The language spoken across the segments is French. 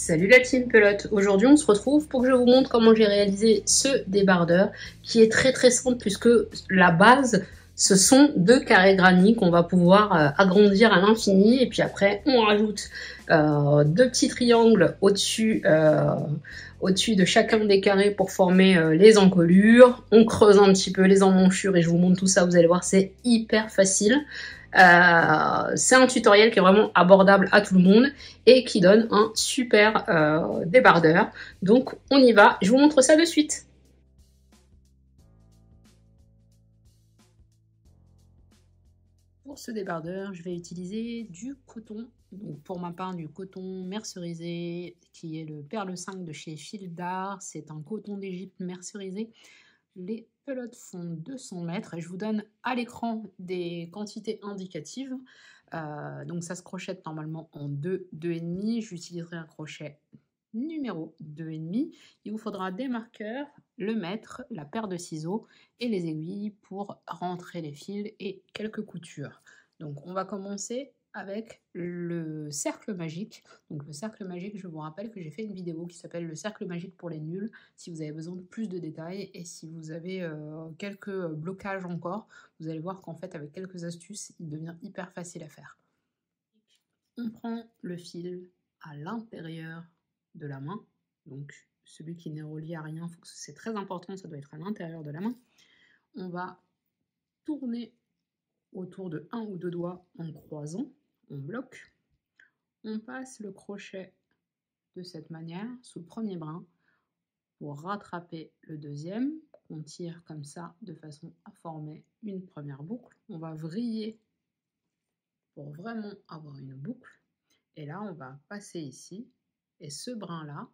Salut la team pelote, aujourd'hui on se retrouve pour que je vous montre comment j'ai réalisé ce débardeur qui est très simple puisque la base ce sont deux carrés granits qu'on va pouvoir agrandir à l'infini et puis après on rajoute deux petits triangles au-dessus de chacun des carrés pour former les encolures. On creuse un petit peu les emmanchures et je vous montre tout ça, vous allez voir c'est hyper facile. C'est un tutoriel qui est vraiment abordable à tout le monde et qui donne un super débardeur. Donc on y va, je vous montre ça de suite. Pour ce débardeur, je vais utiliser du coton. Donc pour ma part, du coton mercerisé qui est le Perle 5 de chez Fil d'Art. C'est un coton d'Égypte mercerisé. Les pelotes font 200 mètres et je vous donne à l'écran des quantités indicatives. Donc ça se crochette normalement en 2, 2,5. J'utiliserai un crochet numéro 2,5. Il vous faudra des marqueurs, le mètre, la paire de ciseaux et les aiguilles pour rentrer les fils et quelques coutures. Donc on va commencer avec le cercle magique. Donc le cercle magique, je vous rappelle que j'ai fait une vidéo qui s'appelle le cercle magique pour les nuls, si vous avez besoin de plus de détails et si vous avez quelques blocages encore, vous allez voir qu'en fait avec quelques astuces, il devient hyper facile à faire. On prend le fil à l'intérieur de la main, donc celui qui n'est relié à rien, c'est très important, ça doit être à l'intérieur de la main. On va tourner autour de un ou deux doigts en croisant, on bloque, on passe le crochet de cette manière sous le premier brin pour rattraper le deuxième, on tire comme ça de façon à former une première boucle. On va vriller pour vraiment avoir une boucle et là on va passer ici et ce brin là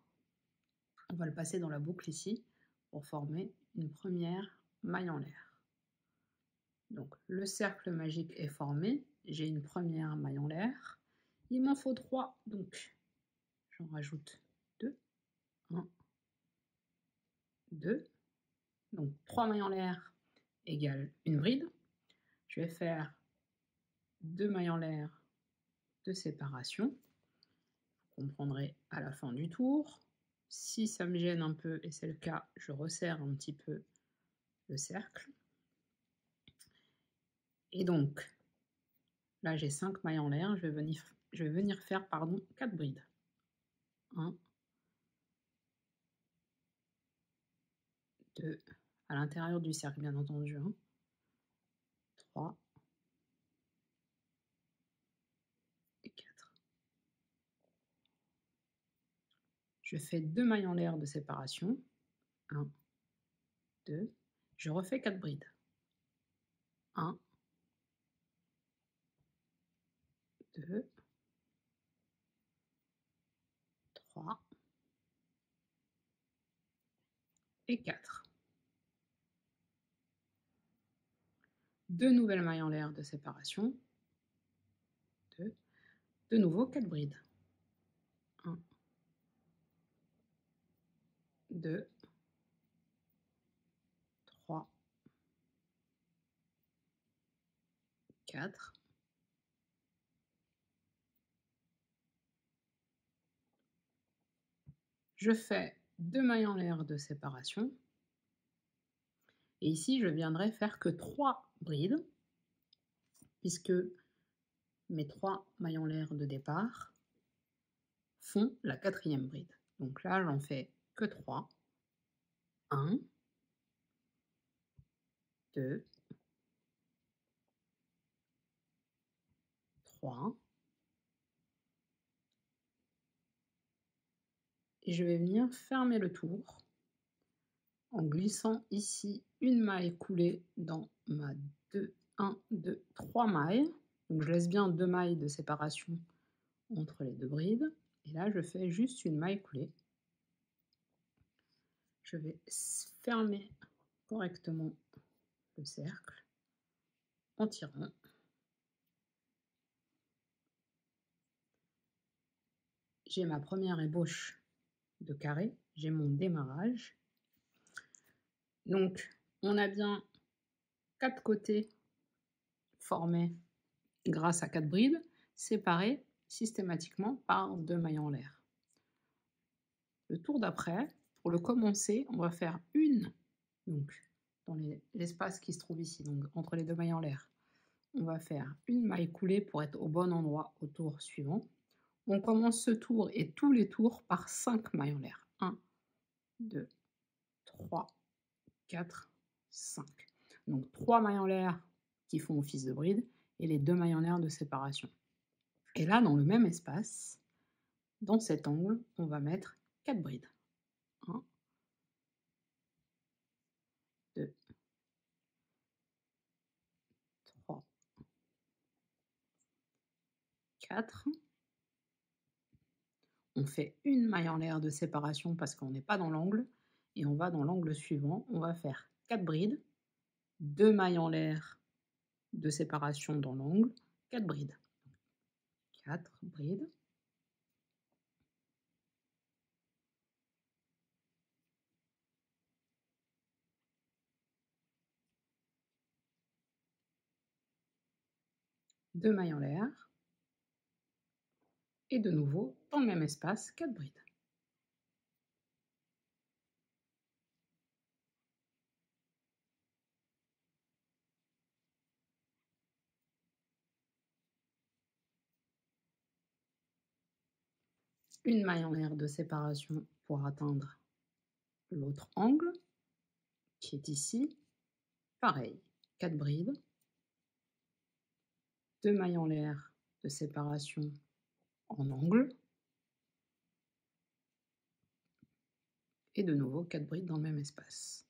on va le passer dans la boucle ici pour former une première maille en l'air. Donc le cercle magique est formé, j'ai une première maille en l'air, il m'en faut 3, donc j'en rajoute 2, 1, 2, donc 3 mailles en l'air égale une bride. Je vais faire 2 mailles en l'air de séparation, vous comprendrez à la fin du tour. Si ça me gêne un peu, et c'est le cas, je resserre un petit peu le cercle. Et donc, là j'ai 5 mailles en l'air, je vais venir faire 4 brides. 1, 2, à l'intérieur du cercle bien entendu, 3 et 4. Je fais 2 mailles en l'air de séparation, 1, 2, je refais 4 brides. 1, 2, 3 et 4. 2 nouvelles mailles en l'air de séparation, 2, de nouveau 4 brides. 1, 2, 3, 4. Je fais 2 mailles en l'air de séparation. Et ici, je viendrai faire que 3 brides, puisque mes 3 mailles en l'air de départ font la 4e bride. Donc là, j'en fais que 3. 1, 2, 3. Et je vais venir fermer le tour en glissant ici une maille coulée dans ma 1, 2, 3 mailles. Donc je laisse bien 2 mailles de séparation entre les 2 brides. Et là, je fais juste une maille coulée. Je vais fermer correctement le cercle en tirant. J'ai ma première ébauche de carré, j'ai mon démarrage. Donc, on a bien 4 côtés formés grâce à 4 brides, séparés systématiquement par 2 mailles en l'air. Le tour d'après, pour le commencer, on va faire une, donc dans l'espace qui se trouve ici, donc entre les deux mailles en l'air, on va faire une maille coulée pour être au bon endroit au tour suivant. On commence ce tour et tous les tours par 5 mailles en l'air. 1, 2, 3, 4, 5. Donc 3 mailles en l'air qui font office de bride et les 2 mailles en l'air de séparation. Et là, dans le même espace, dans cet angle, on va mettre 4 brides. 1, 2, 3, 4. On fait une maille en l'air de séparation parce qu'on n'est pas dans l'angle. Et on va dans l'angle suivant. On va faire 4 brides, 2 mailles en l'air de séparation dans l'angle, 4 brides. 4 brides. Deux mailles en l'air. Et de nouveau, dans le même espace, 4 brides. Une maille en l'air de séparation pour atteindre l'autre angle, qui est ici. Pareil, 4 brides. 2 mailles en l'air de séparation en angle. Et de nouveau, 4 brides dans le même espace.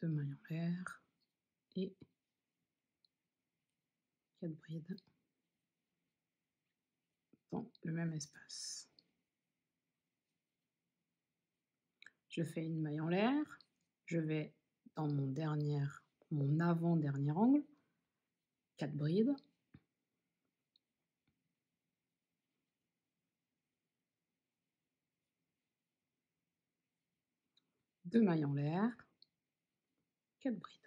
2 mailles en l'air et 4 brides dans le même espace. Je fais une maille en l'air, je vais dans mon avant-dernier angle, 4 brides. Deux mailles en l'air, 4 brides.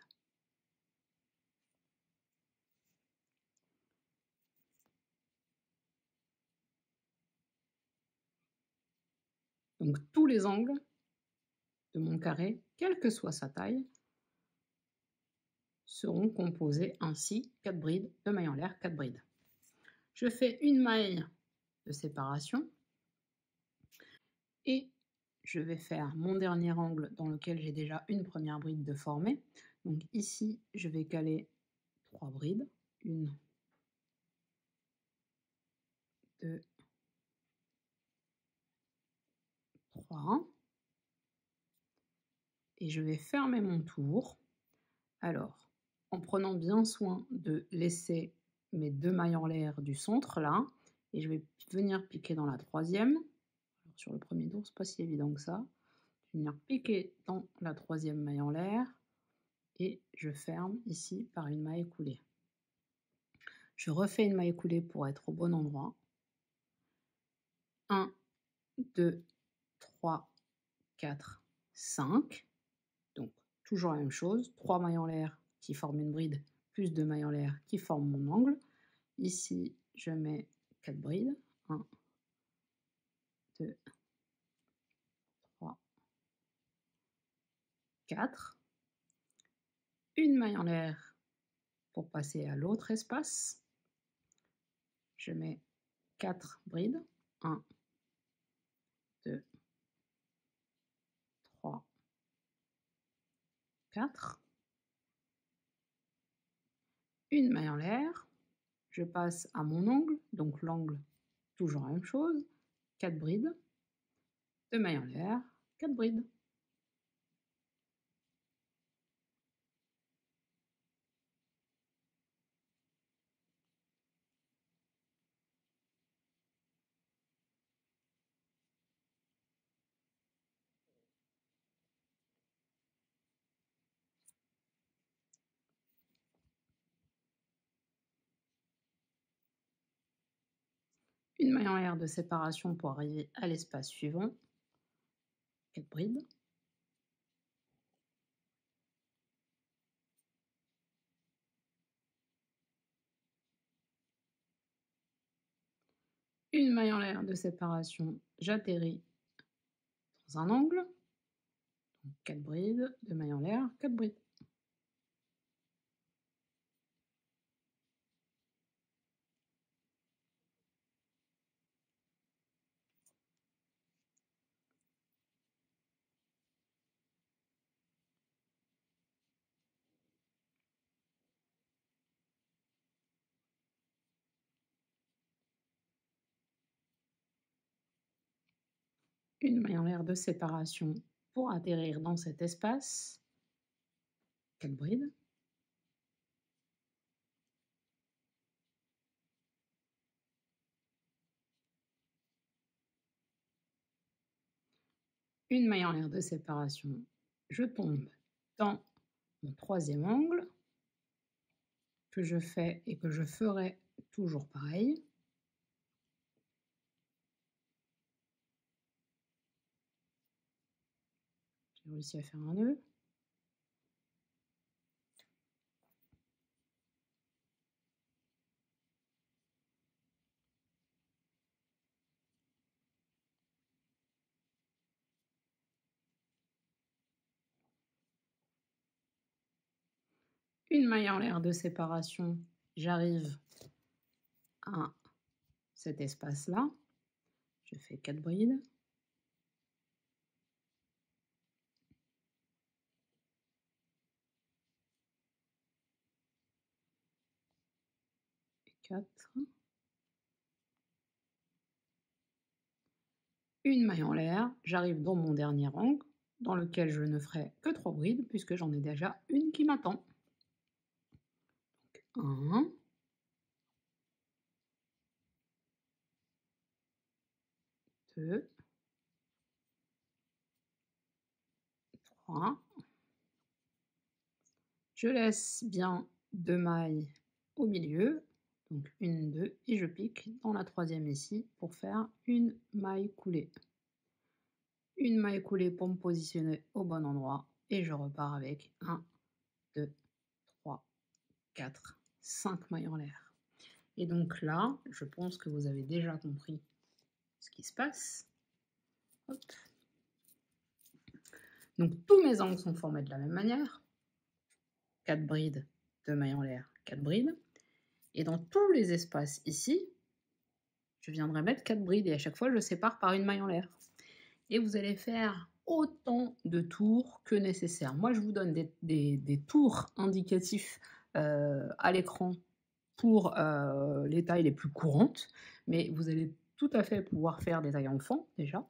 Donc tous les angles de mon carré, quelle que soit sa taille, seront composés ainsi, 4 brides, 2 mailles en l'air, 4 brides. Je fais une maille de séparation et je vais faire mon dernier angle dans lequel j'ai déjà une première bride de formée. Donc ici, je vais caler 3 brides. 1, 2, 3. Et je vais fermer mon tour. Alors, en prenant bien soin de laisser mes 2 mailles en l'air du centre là, et je vais venir piquer dans la troisième. Alors, sur le premier tour, c'est pas si évident que ça. Je vais venir piquer dans la troisième maille en l'air et je ferme ici par une maille coulée. Je refais une maille coulée pour être au bon endroit. 1, 2, 3, 4, 5. Donc, toujours la même chose. 3 mailles en l'air qui forment une bride, plus 2 mailles en l'air qui forment mon angle. Ici, je mets 4 brides. 1, 2, 3, 4. Une maille en l'air pour passer à l'autre espace. Je mets 4 brides. 1, 2, 3, 4. Une maille en l'air. Je passe à mon angle. Donc l'angle, toujours la même chose. 4 brides. 2 mailles en l'air. 4 brides. Une maille en l'air de séparation pour arriver à l'espace suivant. 4 brides. Une maille en l'air de séparation, j'atterris dans un angle. 4 brides, 2 mailles en l'air, 4 brides. Une maille en l'air de séparation pour atterrir dans cet espace. 4 brides. Une maille en l'air de séparation, je tombe dans mon troisième angle que je fais et que je ferai toujours pareil. J'ai réussi à faire un nœud. Une maille en l'air de séparation, j'arrive à cet espace-là. Je fais 4 brides. Et 4. Une maille en l'air, j'arrive dans mon dernier angle, dans lequel je ne ferai que 3 brides, puisque j'en ai déjà une qui m'attend. 1, 2, 3. Je laisse bien 2 mailles au milieu, donc 1, 2, et je pique dans la troisième ici pour faire une maille coulée. Une maille coulée pour me positionner au bon endroit, et je repars avec 1, 2, 3, 4, 5 mailles en l'air. Et donc là, je pense que vous avez déjà compris ce qui se passe. Hop. Donc tous mes angles sont formés de la même manière. 4 brides, 2 mailles en l'air, 4 brides. Et dans tous les espaces ici, je viendrai mettre 4 brides et à chaque fois je sépare par une maille en l'air. Et vous allez faire autant de tours que nécessaire. Moi je vous donne des tours indicatifs à l'écran pour les tailles les plus courantes, mais vous allez tout à fait pouvoir faire des tailles enfants déjà.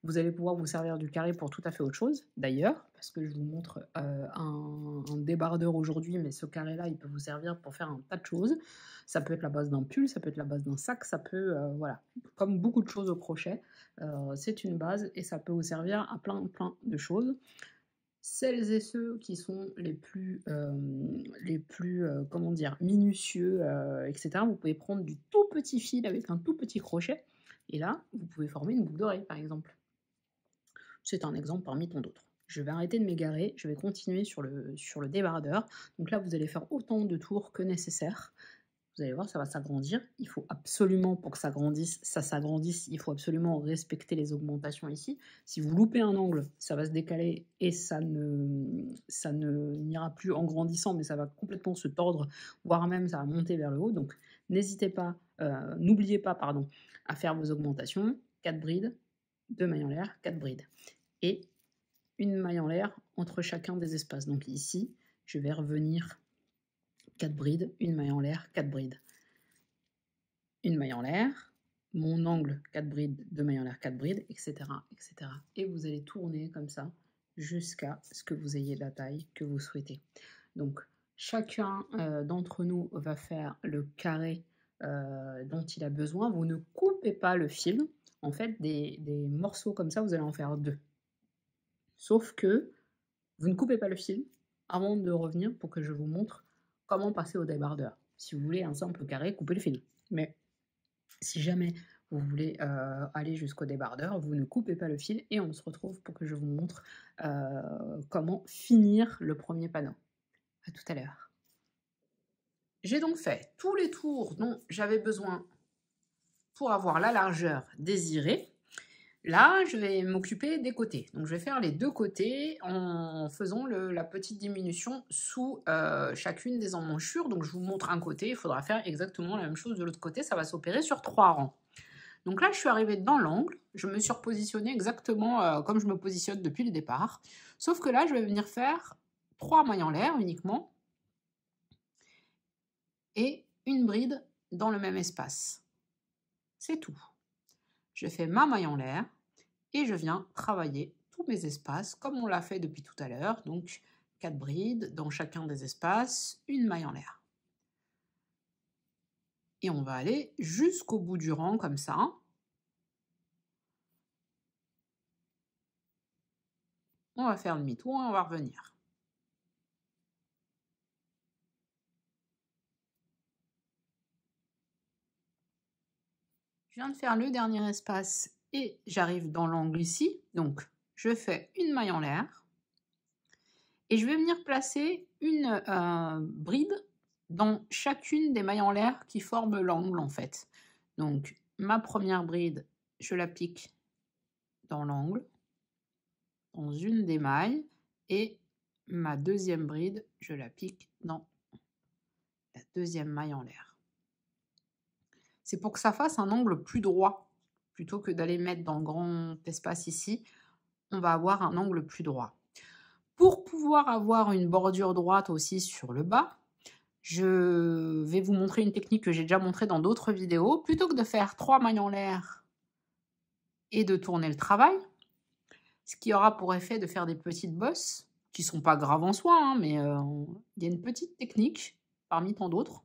Vous allez pouvoir vous servir du carré pour tout à fait autre chose, d'ailleurs, parce que je vous montre un débardeur aujourd'hui, mais ce carré-là, il peut vous servir pour faire un tas de choses. Ça peut être la base d'un pull, ça peut être la base d'un sac, ça peut, voilà, comme beaucoup de choses au crochet, c'est une base et ça peut vous servir à plein de choses. Celles et ceux qui sont les plus comment dire, minutieux, etc., vous pouvez prendre du tout petit fil avec un tout petit crochet, et là, vous pouvez former une boucle d'oreille, par exemple. C'est un exemple parmi tant d'autres. Je vais arrêter de m'égarer, je vais continuer sur le débardeur. Donc là, vous allez faire autant de tours que nécessaire. Vous allez voir, ça va s'agrandir. Il faut absolument, pour que ça s'agrandisse, il faut absolument respecter les augmentations ici. Si vous loupez un angle, ça va se décaler et ça n'ira plus en grandissant, mais ça va complètement se tordre, voire même ça va monter vers le haut. Donc n'hésitez pas, n'oubliez pas, pardon, à faire vos augmentations. 4 brides, 2 mailles en l'air, 4 brides. Et une maille en l'air entre chacun des espaces. Donc ici, je vais revenir 4 brides, une maille en l'air, 4 brides. Une maille en l'air, mon angle 4 brides, 2 mailles en l'air, 4 brides, etc., etc. Et vous allez tourner comme ça jusqu'à ce que vous ayez la taille que vous souhaitez. Donc chacun d'entre nous va faire le carré dont il a besoin. Vous ne coupez pas le fil. En fait, des morceaux comme ça, vous allez en faire 2. Sauf que vous ne coupez pas le fil avant de revenir pour que je vous montre comment passer au débardeur. Si vous voulez un simple carré, coupez le fil. Mais si jamais vous voulez aller jusqu'au débardeur, vous ne coupez pas le fil et on se retrouve pour que je vous montre comment finir le premier panneau. À tout à l'heure. J'ai donc fait tous les tours dont j'avais besoin pour avoir la largeur désirée, là, je vais m'occuper des côtés. Donc, je vais faire les deux côtés en faisant la petite diminution sous chacune des emmanchures. Donc, je vous montre un côté, il faudra faire exactement la même chose de l'autre côté. Ça va s'opérer sur 3 rangs. Donc là, je suis arrivée dans l'angle. Je me suis repositionnée exactement comme je me positionne depuis le départ. Sauf que là, je vais venir faire 3 mailles en l'air uniquement et une bride dans le même espace. C'est tout. Je fais ma maille en l'air et je viens travailler tous mes espaces comme on l'a fait depuis tout à l'heure. Donc 4 brides dans chacun des espaces, une maille en l'air. Et on va aller jusqu'au bout du rang comme ça. On va faire demi-tour et on va revenir. Je viens de faire le dernier espace et j'arrive dans l'angle ici. Donc, je fais une maille en l'air et je vais venir placer une bride dans chacune des mailles en l'air qui forment l'angle en fait. Donc, ma première bride, je l'applique dans l'angle, dans une des mailles, et ma deuxième bride, je l'applique dans la deuxième maille en l'air. C'est pour que ça fasse un angle plus droit, plutôt que d'aller mettre dans le grand espace ici, on va avoir un angle plus droit. Pour pouvoir avoir une bordure droite aussi sur le bas, je vais vous montrer une technique que j'ai déjà montrée dans d'autres vidéos. Plutôt que de faire 3 mailles en l'air et de tourner le travail, ce qui aura pour effet de faire des petites bosses, qui ne sont pas graves en soi, hein, mais il y a une petite technique, parmi tant d'autres,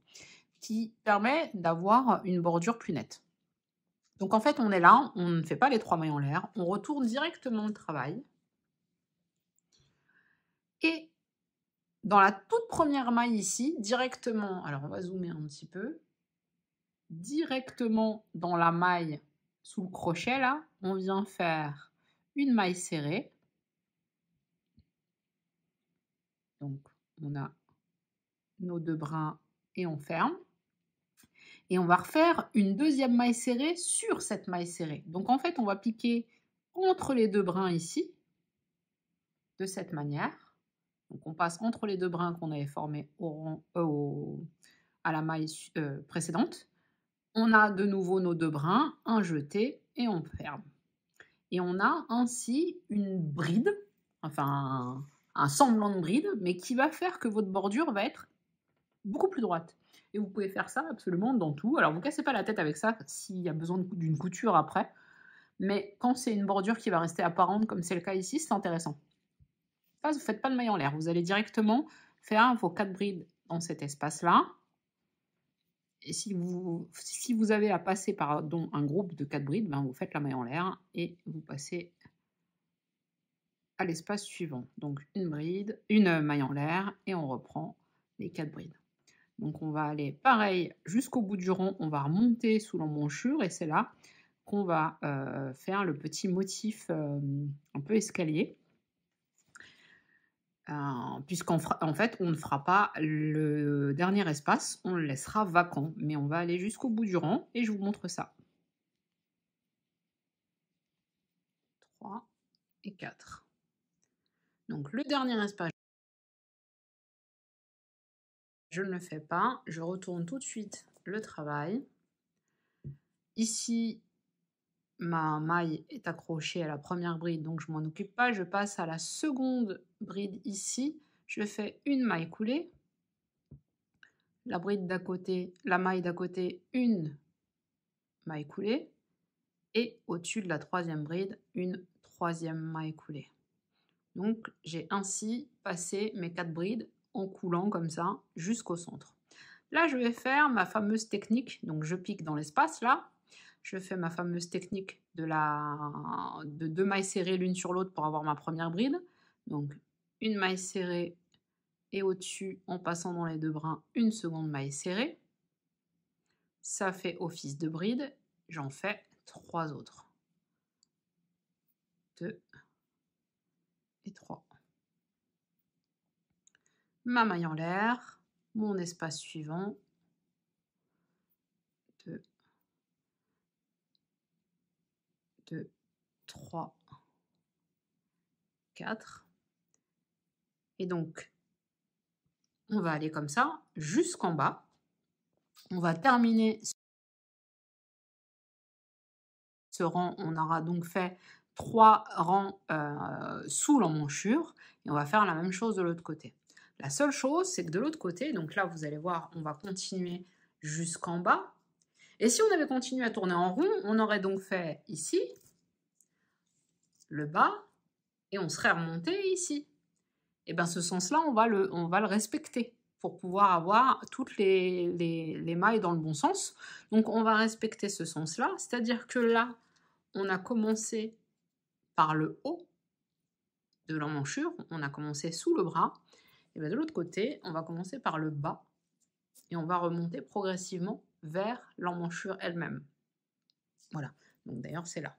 qui permet d'avoir une bordure plus nette. Donc en fait, on est là, on ne fait pas les 3 mailles en l'air, on retourne directement le travail. Et dans la toute première maille ici, directement, alors on va zoomer un petit peu, directement dans la maille sous le crochet là, on vient faire une maille serrée. Donc on a nos 2 brins et on ferme. Et on va refaire une deuxième maille serrée sur cette maille serrée. Donc en fait, on va piquer entre les 2 brins ici, de cette manière. Donc on passe entre les 2 brins qu'on avait formés à la maille précédente. On a de nouveau nos 2 brins, un jeté et on ferme. Et on a ainsi une bride, enfin un semblant de bride, mais qui va faire que votre bordure va être beaucoup plus droite. Et vous pouvez faire ça absolument dans tout. Alors, vous ne cassez pas la tête avec ça s'il y a besoin d'une couture après. Mais quand c'est une bordure qui va rester apparente, comme c'est le cas ici, c'est intéressant. Là, vous ne faites pas de maille en l'air. Vous allez directement faire vos 4 brides dans cet espace-là. Et si vous avez à passer par un groupe de 4 brides, ben vous faites la maille en l'air et vous passez à l'espace suivant. Donc, une maille en l'air et on reprend les 4 brides. Donc on va aller pareil jusqu'au bout du rond, on va remonter sous l'emmanchure et c'est là qu'on va faire le petit motif un peu escalier. Puisqu'en fait on ne fera pas le dernier espace, on le laissera vacant, mais on va aller jusqu'au bout du rond et je vous montre ça. 3 et 4. Donc le dernier espace, je ne le fais pas, je retourne tout de suite le travail. Ici, ma maille est accrochée à la première bride, donc je m'en occupe pas. Je passe à la seconde bride ici. Je fais une maille coulée. La bride d'à côté, la maille d'à côté, une maille coulée. Et au-dessus de la troisième bride, une troisième maille coulée. Donc j'ai ainsi passé mes 4 brides en coulant comme ça jusqu'au centre. Là, je vais faire ma fameuse technique. Donc je pique dans l'espace là. Je fais ma fameuse technique de 2 mailles serrées l'une sur l'autre pour avoir ma première bride. Donc une maille serrée et au-dessus, en passant dans les 2 brins, une seconde maille serrée. Ça fait office de bride. J'en fais 3 autres. 2 et 3. Ma maille en l'air, mon espace suivant. 2 3, 4. Et donc, on va aller comme ça jusqu'en bas. On va terminer ce rang. On aura donc fait 3 rangs sous l'emmanchure. Et on va faire la même chose de l'autre côté. La seule chose, c'est que de l'autre côté, donc là, vous allez voir, on va continuer jusqu'en bas. Et si on avait continué à tourner en rond, on aurait donc fait ici, le bas, et on serait remonté ici. Et bien ce sens-là, on va le respecter pour pouvoir avoir toutes les mailles dans le bon sens. Donc on va respecter ce sens-là, c'est-à-dire que là, on a commencé par le haut de l'emmanchure, on a commencé sous le bras, et bien de l'autre côté, on va commencer par le bas, et on va remonter progressivement vers l'emmanchure elle-même. Voilà, donc d'ailleurs c'est là.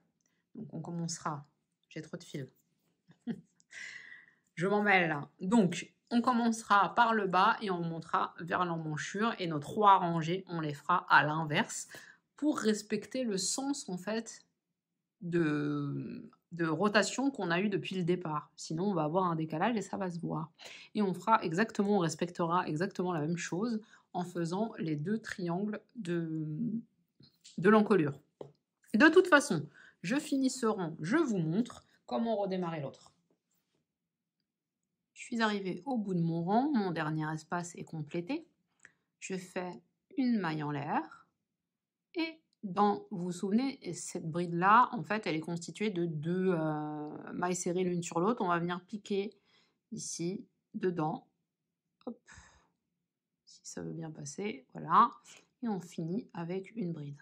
Donc on commencera, j'ai trop de fils. Je m'en mêle là. Donc on commencera par le bas et on remontera vers l'emmanchure et nos 3 rangées, on les fera à l'inverse pour respecter le sens en fait de rotation qu'on a eu depuis le départ. Sinon on va avoir un décalage et ça va se voir. Et on respectera exactement la même chose en faisant les 2 triangles de l'encolure. De toute façon, je finis ce rang, je vous montre comment redémarrer l'autre. Je suis arrivée au bout de mon rang, mon dernier espace est complété. Je fais une maille en l'air et vous vous souvenez, cette bride-là, en fait, elle est constituée de 2 mailles serrées l'une sur l'autre. On va venir piquer ici, dedans. Hop. Si ça veut bien passer, voilà. Et on finit avec une bride.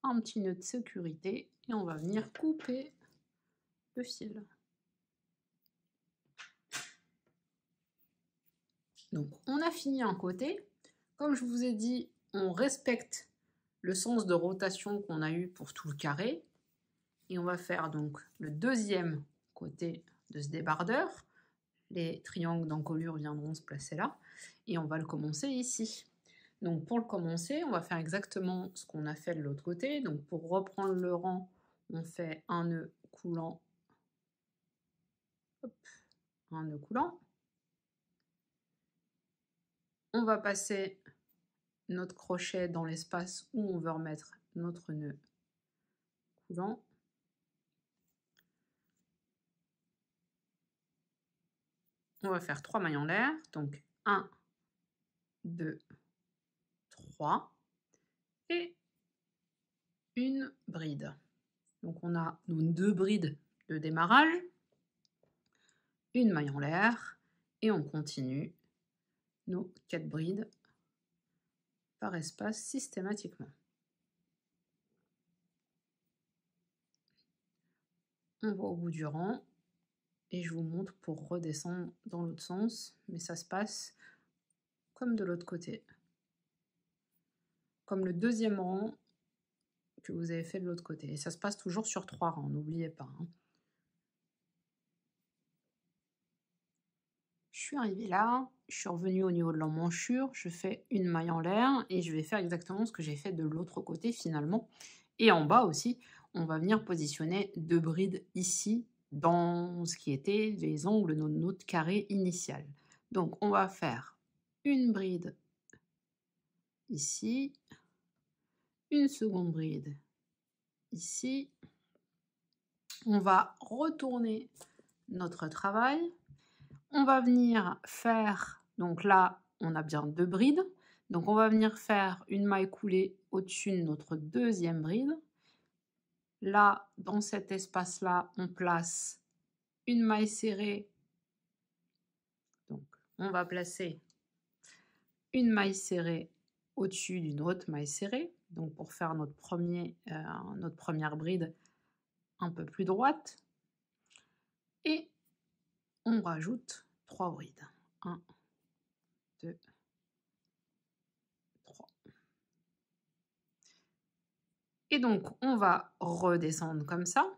Un petit nœud de sécurité et on va venir couper le fil. Donc, on a fini un côté. Comme je vous ai dit, on respecte le sens de rotation qu'on a eu pour tout le carré. Et on va faire donc le deuxième côté de ce débardeur. Les triangles d'encolure viendront se placer là. Et on va le commencer ici. Donc, pour le commencer, on va faire exactement ce qu'on a fait de l'autre côté. Donc, pour reprendre le rang, on fait un nœud coulant. Hop, un nœud coulant. On va passer notre crochet dans l'espace où on veut remettre notre nœud coulant. On va faire 3 mailles en l'air, donc 1, 2, 3 et une bride. Donc on a nos 2 brides de démarrage, une maille en l'air et on continue nos 4 brides par espace systématiquement. On va au bout du rang et je vous montre pour redescendre dans l'autre sens, mais ça se passe comme de l'autre côté. Comme le deuxième rang que vous avez fait de l'autre côté. Et ça se passe toujours sur 3 rangs, n'oubliez pas. Hein. Je suis arrivée là, je suis revenue au niveau de l'emmanchure, je fais une maille en l'air et je vais faire exactement ce que j'ai fait de l'autre côté finalement. Et en bas aussi, on va venir positionner 2 brides ici dans ce qui était les angles de notre carré initial. Donc on va faire une bride ici, une seconde bride ici. On va retourner notre travail. On va venir faire, donc là, on a bien 2 brides. Donc on va venir faire une maille coulée au-dessus de notre deuxième bride. Là, dans cet espace-là, on place une maille serrée. Donc on va placer une maille serrée au-dessus d'une autre maille serrée. Donc pour faire notre première bride un peu plus droite. Et on rajoute 3 brides. 1, 2, 3. Et donc, on va redescendre comme ça.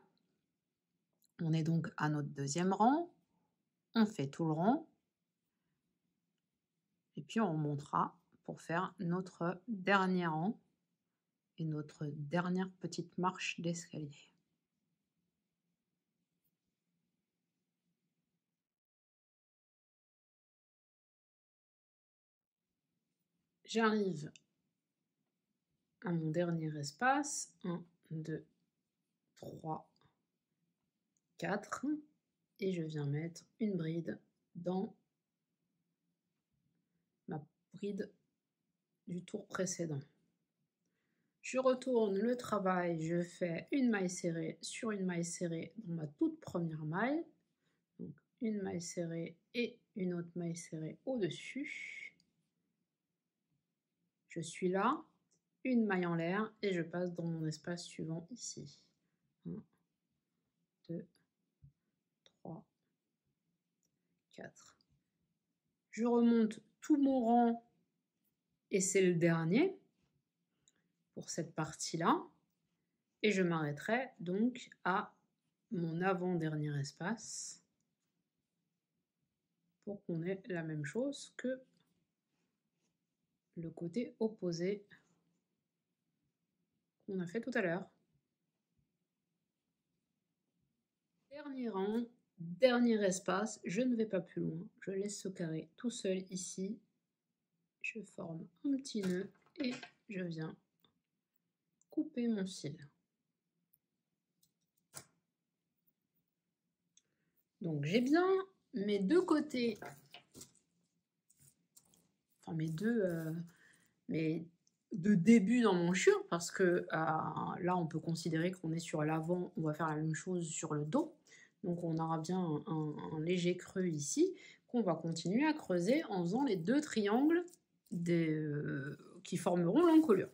On est donc à notre deuxième rang. On fait tout le rang. Et puis, on remontera pour faire notre dernier rang et notre dernière petite marche d'escalier. J'arrive à mon dernier espace. 1, 2, 3, 4. Et je viens mettre une bride dans ma bride du tour précédent. Je retourne le travail, je fais une maille serrée sur une maille serrée dans ma toute première maille. Donc une maille serrée et une autre maille serrée au-dessus. Je suis là, une maille en l'air et je passe dans mon espace suivant ici. 1, 2, 3, 4. Je remonte tout mon rang et c'est le dernier pour cette partie-là. Et je m'arrêterai donc à mon avant-dernier espace pour qu'on ait la même chose que le côté opposé qu'on a fait tout à l'heure. Dernier rang, dernier espace, je ne vais pas plus loin, je laisse ce carré tout seul ici, je forme un petit nœud et je viens couper mon fil. Donc j'ai bien mes deux côtés, enfin mes deux débuts d'emmanchure, parce que là on peut considérer qu'on est sur l'avant, on va faire la même chose sur le dos. Donc on aura bien un léger creux ici, qu'on va continuer à creuser en faisant les deux triangles qui formeront l'encolure.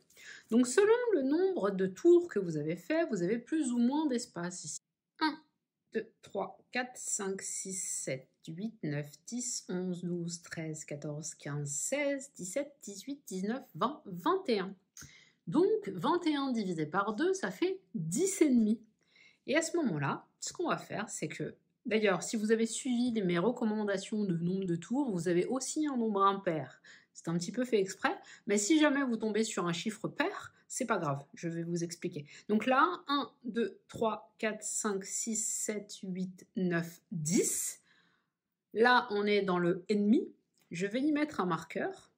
Donc selon le nombre de tours que vous avez fait, vous avez plus ou moins d'espace ici. 1, 2, 3, 4, 5, 6, 7, 8, 9, 10, 11, 12, 13, 14, 15, 16, 17, 18, 19, 20, 21. Donc 21 divisé par 2, ça fait 10,5. Et à ce moment-là, ce qu'on va faire, c'est que, d'ailleurs, si vous avez suivi mes recommandations de nombre de tours, vous avez aussi un nombre impair. C'est un petit peu fait exprès, mais si jamais vous tombez sur un chiffre pair, c'est pas grave, je vais vous expliquer. Donc là, 1, 2, 3, 4, 5, 6, 7, 8, 9, 10. Là, on est dans le ennemi. Je vais y mettre un marqueur.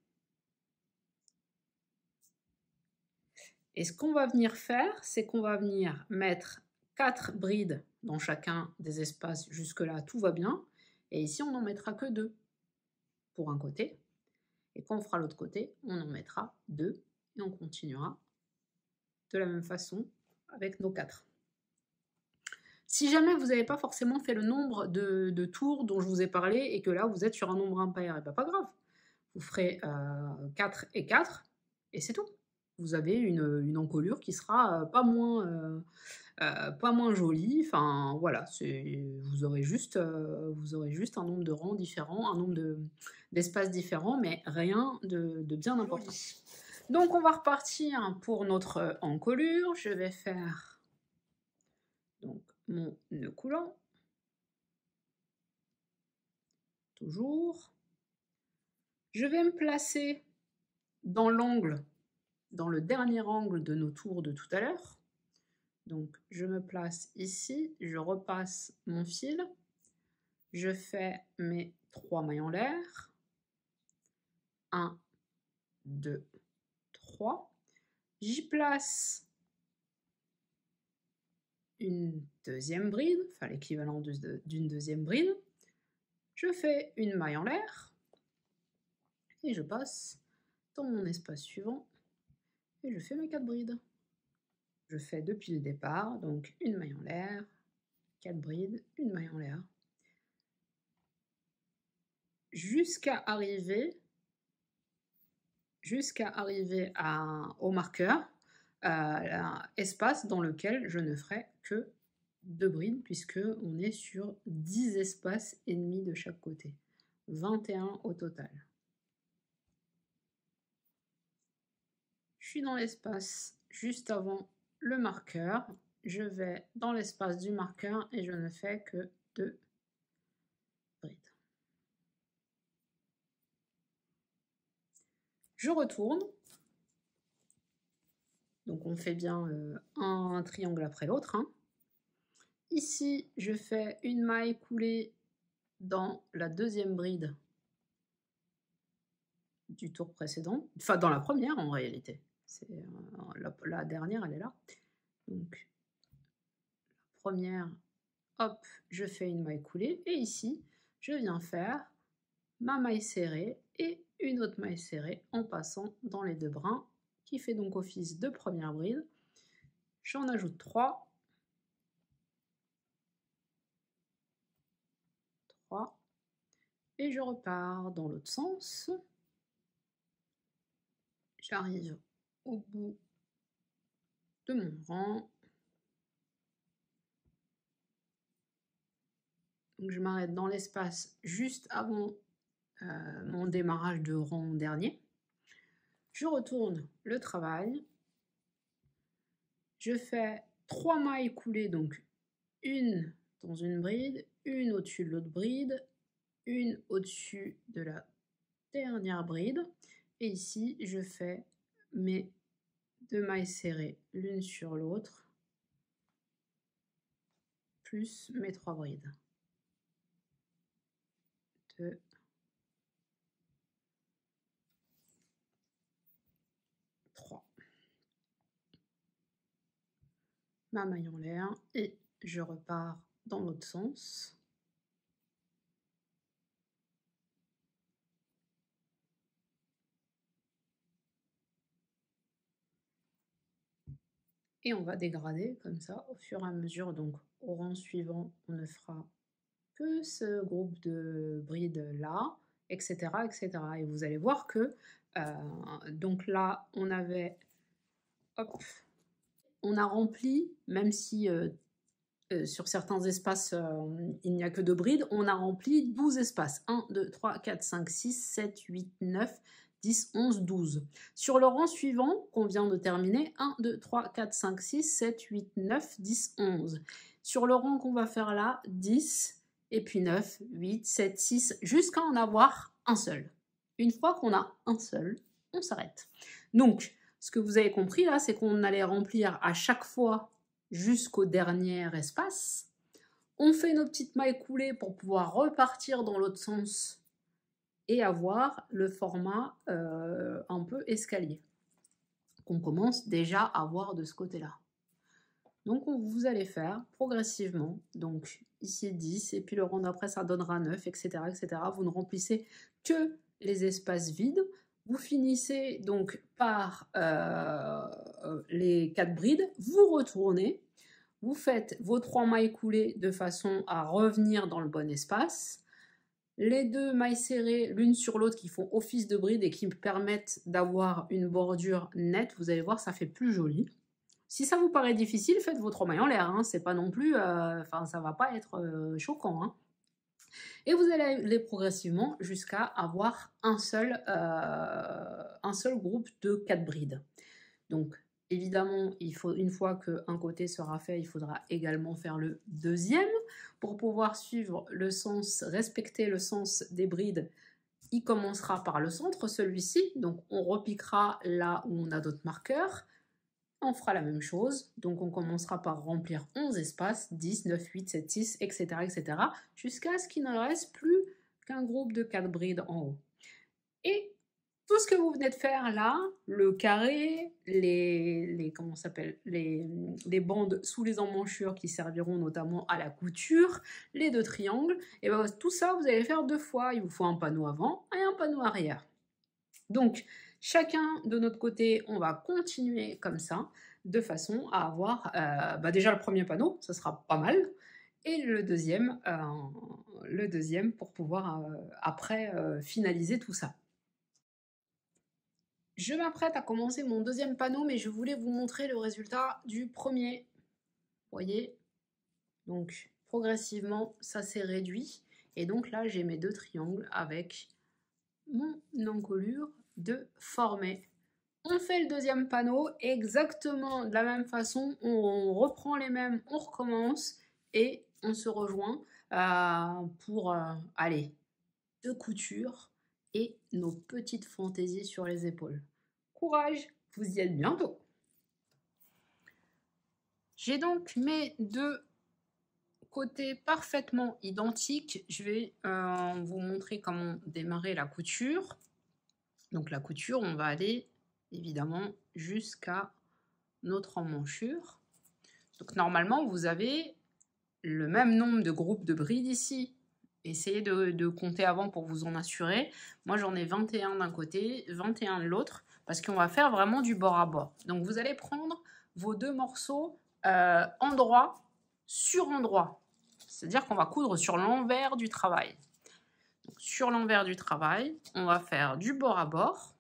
Et ce qu'on va venir faire, c'est qu'on va venir mettre 4 brides dans chacun des espaces. Jusque-là, tout va bien. Et ici, on n'en mettra que 2 pour un côté. Et quand on fera l'autre côté, on en mettra 2. Et on continuera de la même façon avec nos 4. Si jamais vous n'avez pas forcément fait le nombre de tours dont je vous ai parlé et que là, vous êtes sur un nombre impair, et bien pas grave. Vous ferez 4 et 4 et c'est tout. Vous avez une encolure qui sera pas moins jolie. Enfin voilà, vous aurez juste un nombre de rangs différents, un nombre d'espaces différents, mais rien de bien important. Donc on va repartir pour notre encolure. Je vais faire donc mon nœud coulant. Toujours. Je vais me placer dans l'angle, dans le dernier angle de nos tours de tout à l'heure. Donc je me place ici, je repasse mon fil, je fais mes 3 mailles en l'air. 1, 2, 3. J'y place une deuxième bride, enfin l'équivalent d'une deuxième bride. Je fais une maille en l'air et je passe dans mon espace suivant et je fais mes 4 brides. Je fais depuis le départ, donc une maille en l'air, 4 brides, une maille en l'air, jusqu'à arriver au marqueur, espace dans lequel je ne ferai que 2 brides, puisque on est sur 10 espaces et demi de chaque côté, 21 au total. Je suis dans l'espace juste avant le marqueur, je vais dans l'espace du marqueur et je ne fais que 2 brides. Je retourne, donc on fait bien un triangle après l'autre. Hein. Ici, je fais une maille coulée dans la deuxième bride du tour précédent, enfin dans la première en réalité. C'est la dernière, elle est là. Donc, première, hop, je fais une maille coulée et ici, je viens faire ma maille serrée et une autre maille serrée en passant dans les 2 brins qui fait donc office de première bride. J'en ajoute 3. 3 et je repars dans l'autre sens. J'arrive au bout de mon rang. Donc je m'arrête dans l'espace juste avant mon démarrage de rang dernier. Je retourne le travail. Je fais 3 mailles coulées, donc une dans une bride, une au-dessus de l'autre bride, une au-dessus de la dernière bride. Et ici, je fais mes 2 mailles serrées l'une sur l'autre, plus mes 3 brides. 2, 3. Ma maille en l'air et je repars dans l'autre sens. Et on va dégrader comme ça au fur et à mesure. Donc au rang suivant, on ne fera que ce groupe de brides là, etc., etc. Et vous allez voir que donc là, on avait, hop, on a rempli, même si sur certains espaces, il n'y a que 2 brides, on a rempli 12 espaces. 1, 2, 3, 4, 5, 6, 7, 8, 9, 10, 11, 12. Sur le rang suivant qu'on vient de terminer, 1, 2, 3, 4, 5, 6, 7, 8, 9, 10, 11. Sur le rang qu'on va faire là, 10, et puis 9, 8, 7, 6, jusqu'à en avoir un seul. Une fois qu'on a un seul, on s'arrête. Donc, ce que vous avez compris là, c'est qu'on allait remplir à chaque fois jusqu'au dernier espace. On fait nos petites mailles coulées pour pouvoir repartir dans l'autre sens et avoir le format un peu escalier qu'on commence déjà à voir de ce côté-là. Donc vous allez faire progressivement, donc ici 10, et puis le rang d'après ça donnera 9, etc., etc. Vous ne remplissez que les espaces vides. Vous finissez donc par les 4 brides, vous retournez, vous faites vos 3 mailles coulées de façon à revenir dans le bon espace. Les 2 mailles serrées l'une sur l'autre qui font office de bride et qui me permettent d'avoir une bordure nette. Vous allez voir, ça fait plus joli. Si ça vous paraît difficile, faites vos 3 mailles en l'air. Hein. C'est pas non plus, ça va pas être choquant. Hein. Et vous allez aller progressivement jusqu'à avoir un seul groupe de 4 brides. Donc, évidemment, une fois qu'un côté sera fait, il faudra également faire le deuxième pour pouvoir suivre le sens, respecter le sens des brides. Il commencera par le centre, celui-ci. Donc, on repiquera là où on a d'autres marqueurs. On fera la même chose. Donc, on commencera par remplir 11 espaces, 10, 9, 8, 7, 6, etc., etc., jusqu'à ce qu'il ne reste plus qu'un groupe de 4 brides en haut. Et tout ce que vous venez de faire là, le carré, les bandes sous les emmanchures qui serviront notamment à la couture, les 2 triangles, et bien tout ça vous allez faire 2 fois. Il vous faut un panneau avant et un panneau arrière. Donc chacun de notre côté, on va continuer comme ça, de façon à avoir déjà le premier panneau, ça sera pas mal, et le deuxième pour pouvoir après finaliser tout ça. Je m'apprête à commencer mon deuxième panneau, mais je voulais vous montrer le résultat du premier. Vous voyez? Donc, progressivement, ça s'est réduit. Et donc là, j'ai mes 2 triangles avec mon encolure de former. On fait le deuxième panneau exactement de la même façon. On reprend les mêmes, on recommence et on se rejoint pour, 2 coutures et nos petites fantaisies sur les épaules. Courage, vous y êtes bientôt. J'ai donc mes 2 côtés parfaitement identiques. Je vais vous montrer comment démarrer la couture. Donc la couture, on va aller évidemment jusqu'à notre emmanchure. Donc normalement, vous avez le même nombre de groupes de brides ici. Essayez de compter avant pour vous en assurer. Moi, j'en ai 21 d'un côté, 21 de l'autre, parce qu'on va faire vraiment du bord à bord. Donc vous allez prendre vos deux morceaux endroit sur endroit. C'est-à-dire qu'on va coudre sur l'envers du travail. Donc, sur l'envers du travail, on va faire du bord à bord.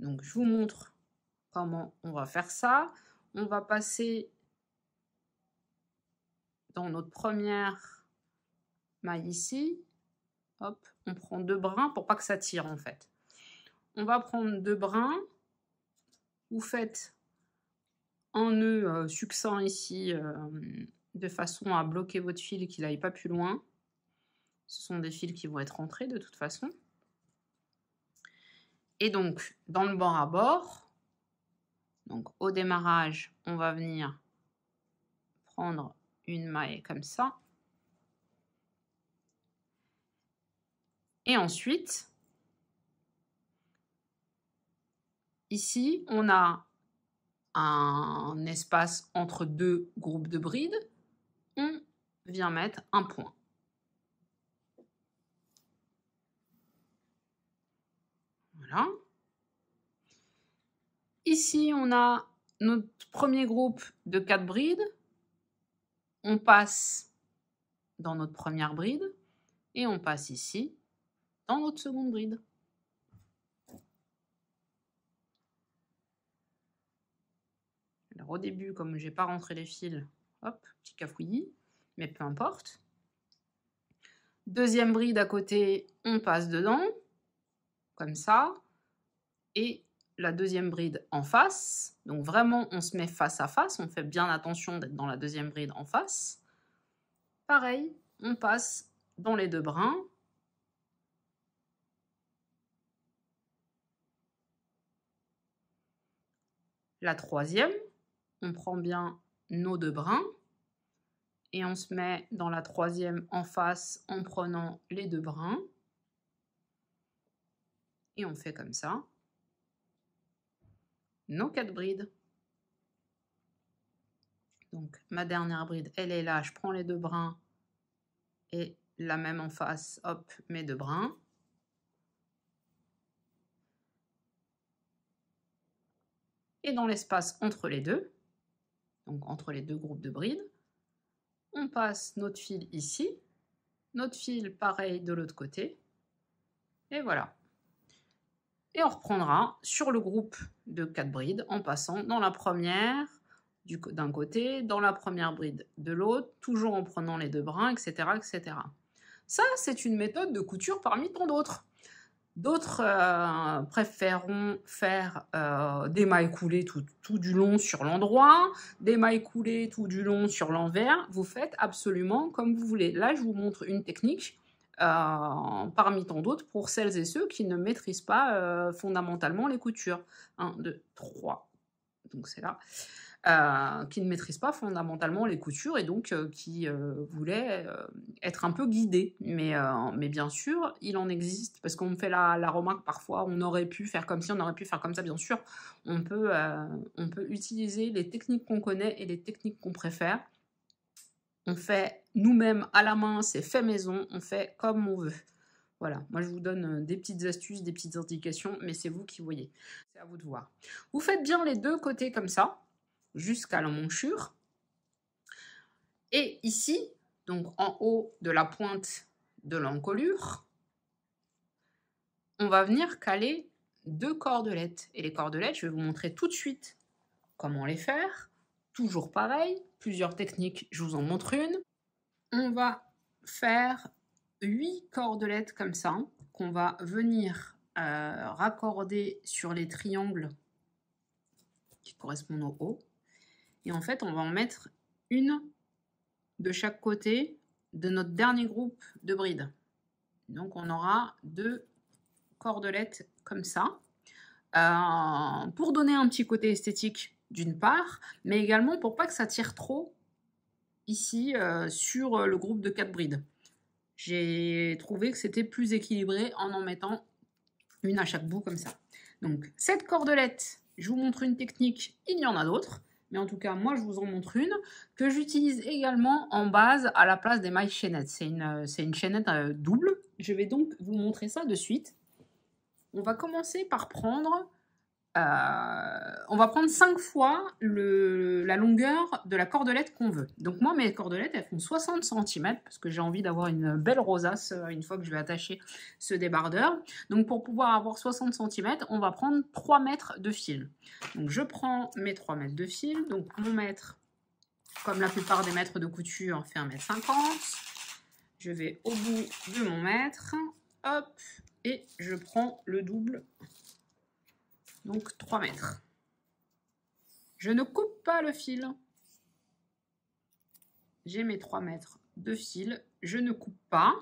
Donc je vous montre comment on va faire ça. On va passer dans notre première maille ici. Hop, on prend 2 brins pour pas que ça tire en fait. On va prendre 2 brins. Vous faites un nœud succinct ici de façon à bloquer votre fil et qu'il n'aille pas plus loin. Ce sont des fils qui vont être rentrés de toute façon. Et donc, dans le bord à bord, donc au démarrage, on va venir prendre une maille comme ça. Et ensuite, ici, on a un espace entre 2 groupes de brides. On vient mettre un point. Voilà. Ici, on a notre premier groupe de 4 brides. On passe dans notre première bride et on passe ici dans notre seconde bride. Alors au début, comme je n'ai pas rentré les fils, hop, petit cafouillis, mais peu importe. Deuxième bride à côté, on passe dedans, comme ça. Et la deuxième bride en face. Donc vraiment, on se met face à face. On fait bien attention d'être dans la deuxième bride en face. Pareil, on passe dans les 2 brins. La troisième, on prend bien nos 2 brins. Et on se met dans la troisième en face en prenant les 2 brins. Et on fait comme ça nos 4 brides. Donc ma dernière bride, elle est là. Je prends les 2 brins et la même en face, hop, mes 2 brins. Et dans l'espace entre les deux, donc entre les 2 groupes de brides, on passe notre fil ici, notre fil pareil de l'autre côté, et voilà. Et on reprendra sur le groupe de 4 brides en passant dans la première d'un côté, dans la première bride de l'autre, toujours en prenant les 2 brins, etc. etc. Ça, c'est une méthode de couture parmi tant d'autres. D'autres préféreront faire des mailles coulées tout du long sur l'endroit, des mailles coulées tout du long sur l'envers. Vous faites absolument comme vous voulez. Là, je vous montre une technique parmi tant d'autres pour celles et ceux qui ne maîtrisent pas fondamentalement les coutures. 1, 2, 3. Donc c'est là. Qui ne maîtrisent pas fondamentalement les coutures et donc qui voulaient être un peu guidés. Mais bien sûr, il en existe, parce qu'on me fait la remarque parfois, on aurait pu faire comme ci, on aurait pu faire comme ça, bien sûr. On peut utiliser les techniques qu'on connaît et les techniques qu'on préfère. On fait nous-mêmes à la main, c'est fait maison, on fait comme on veut. Voilà, moi je vous donne des petites astuces, des petites indications, mais c'est vous qui voyez. C'est à vous de voir. Vous faites bien les 2 côtés comme ça, jusqu'à l'emmanchure. Et ici, donc en haut de la pointe de l'encolure, on va venir caler 2 cordelettes. Et les cordelettes, je vais vous montrer tout de suite comment les faire. Toujours pareil, plusieurs techniques, je vous en montre une. On va faire 8 cordelettes comme ça, qu'on va venir raccorder sur les triangles qui correspondent au haut. Et en fait, on va en mettre une de chaque côté de notre dernier groupe de brides. Donc, on aura 2 cordelettes comme ça, pour donner un petit côté esthétique d'une part, mais également pour pas que ça tire trop ici sur le groupe de 4 brides. J'ai trouvé que c'était plus équilibré en mettant une à chaque bout comme ça. Donc cette cordelette, je vous montre une technique, il y en a d'autres, mais en tout cas moi je vous en montre une que j'utilise également en base à la place des mailles chaînettes. C'est une chaînette double. Je vais donc vous montrer ça de suite. On va commencer par prendre on va prendre 5 fois la longueur de la cordelette qu'on veut. Donc moi, mes cordelettes, elles font 60 cm parce que j'ai envie d'avoir une belle rosace une fois que je vais attacher ce débardeur. Donc pour pouvoir avoir 60 cm, on va prendre 3 mètres de fil. Donc je prends mes 3 mètres de fil. Donc mon mètre, comme la plupart des mètres de couture, fait 1,50 m. Je vais au bout de mon mètre, hop, et je prends le double. Donc 3 mètres. Je ne coupe pas le fil. J'ai mes 3 mètres de fil. Je ne coupe pas.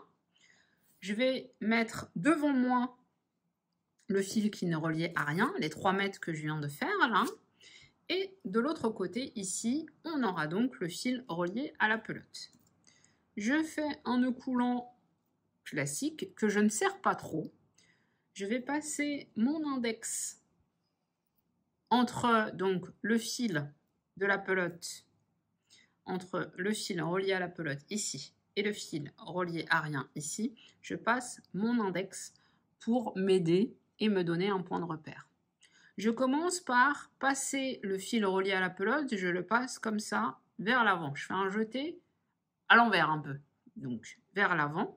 Je vais mettre devant moi le fil qui ne reliait à rien, les 3 mètres que je viens de faire là. Et de l'autre côté, ici, on aura donc le fil relié à la pelote. Je fais un nœud coulant classique que je ne serre pas trop. Je vais passer mon index entre donc le fil de la pelote, entre le fil relié à la pelote ici et le fil relié à rien ici, je passe mon index pour m'aider et me donner un point de repère. Je commence par passer le fil relié à la pelote, je le passe comme ça vers l'avant. Je fais un jeté à l'envers un peu, donc vers l'avant.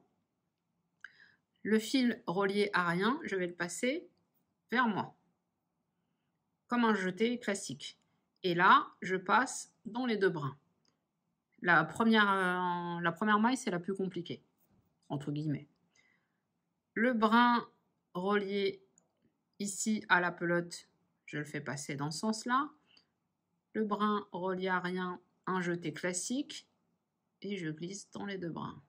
Le fil relié à rien, je vais le passer vers moi, comme un jeté classique. Et là, je passe dans les deux brins. La première maille, c'est la plus compliquée, entre guillemets. Le brin relié ici à la pelote, je le fais passer dans ce sens-là. Le brin relié à rien, un jeté classique. Et je glisse dans les deux brins.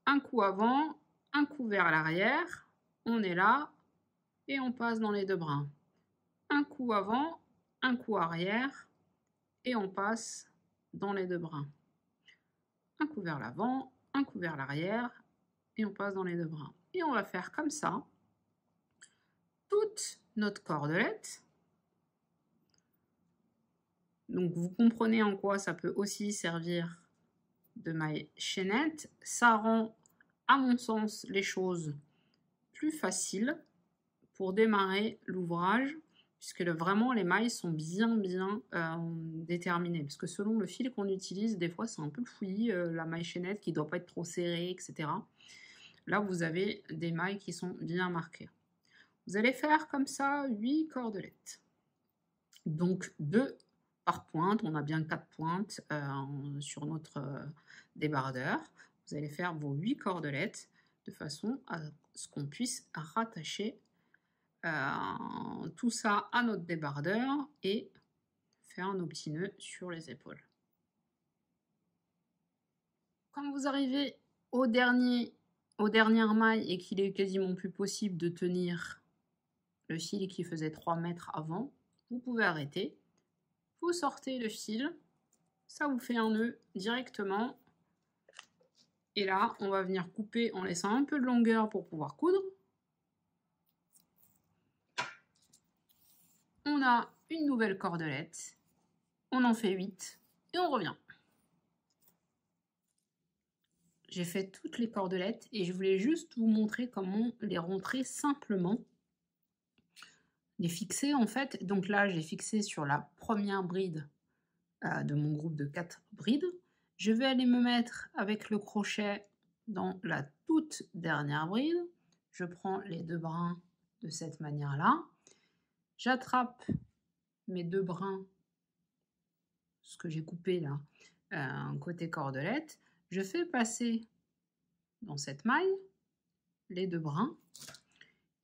Un coup avant, un coup vers l'arrière. On est là et on passe dans les deux brins. Un coup avant, un coup arrière et on passe dans les deux brins. Un coup vers l'avant, un coup vers l'arrière et on passe dans les deux brins. Et on va faire comme ça toute notre cordelette. Donc vous comprenez en quoi ça peut aussi servir de maille chaînette. Ça rend, à mon sens, les choses plus faciles pour démarrer l'ouvrage, puisque vraiment les mailles sont bien déterminées, parce que selon le fil qu'on utilise, des fois c'est un peu fouillis, la maille chaînette qui ne doit pas être trop serrée, etc. Là vous avez des mailles qui sont bien marquées. Vous allez faire comme ça 8 cordelettes, donc 2 par pointe. On a bien 4 pointes sur notre débardeur. Vous allez faire vos 8 cordelettes de façon à ce qu'on puisse rattacher tout ça à notre débardeur et faire nos petits nœuds sur les épaules. Quand vous arrivez aux dernières mailles et qu'il est quasiment plus possible de tenir le fil qui faisait 3 mètres avant, vous pouvez arrêter. Vous sortez le fil, ça vous fait un nœud directement. Et là, on va venir couper en laissant un peu de longueur pour pouvoir coudre. On a une nouvelle cordelette, on en fait 8 et on revient. J'ai fait toutes les cordelettes et je voulais juste vous montrer comment les rentrer simplement. Les fixer en fait. Donc là, j'ai fixé sur la première bride de mon groupe de 4 brides. Je vais aller me mettre avec le crochet dans la toute dernière bride. Je prends les 2 brins de cette manière-là. J'attrape mes 2 brins, ce que j'ai coupé là, côté cordelette. Je fais passer dans cette maille les 2 brins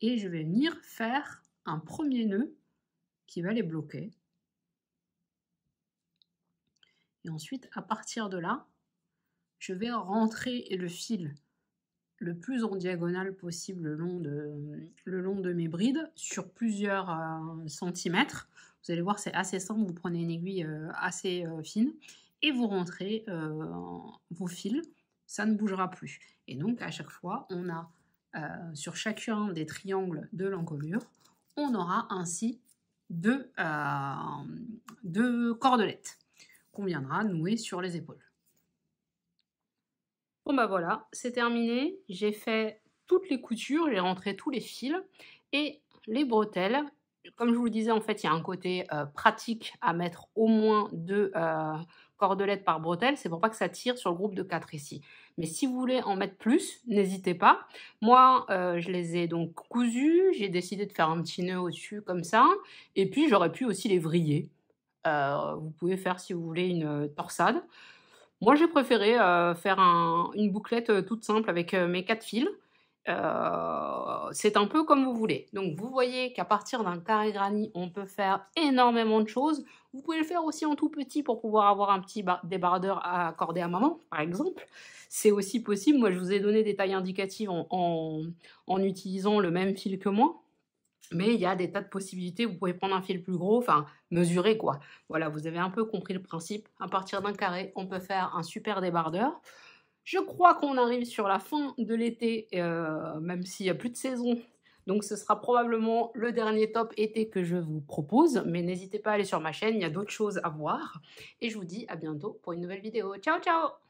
et je vais venir faire un premier nœud qui va les bloquer. Et ensuite, à partir de là, je vais rentrer le fil le plus en diagonale possible le long de mes brides sur plusieurs centimètres. Vous allez voir, c'est assez simple. Vous prenez une aiguille assez fine et vous rentrez vos fils. Ça ne bougera plus. Et donc, à chaque fois, on a sur chacun des triangles de l'encolure, on aura ainsi deux cordelettes qu'on viendra nouer sur les épaules. Bon bah voilà, c'est terminé. J'ai fait toutes les coutures, j'ai rentré tous les fils et les bretelles. Comme je vous le disais, en fait, il y a un côté pratique à mettre au moins 2 cordelettes par bretelle. C'est pour pas que ça tire sur le groupe de 4 ici. Mais si vous voulez en mettre plus, n'hésitez pas. Moi, je les ai donc cousues. J'ai décidé de faire un petit nœud au-dessus comme ça. Et puis, j'aurais pu aussi les vriller. Vous pouvez faire, si vous voulez, une torsade. Moi, j'ai préféré faire une bouclette toute simple avec mes 4 fils. C'est un peu comme vous voulez. Donc, vous voyez qu'à partir d'un carré granit, on peut faire énormément de choses. Vous pouvez le faire aussi en tout petit pour pouvoir avoir un petit débardeur à accorder à maman, par exemple. C'est aussi possible. Moi, je vous ai donné des tailles indicatives en utilisant le même fil que moi. Mais il y a des tas de possibilités, vous pouvez prendre un fil plus gros, enfin mesurer quoi. Voilà, vous avez un peu compris le principe. À partir d'un carré, on peut faire un super débardeur. Je crois qu'on arrive sur la fin de l'été, même s'il n'y a plus de saison. Donc ce sera probablement le dernier top été que je vous propose. Mais n'hésitez pas à aller sur ma chaîne, il y a d'autres choses à voir. Et je vous dis à bientôt pour une nouvelle vidéo. Ciao, ciao!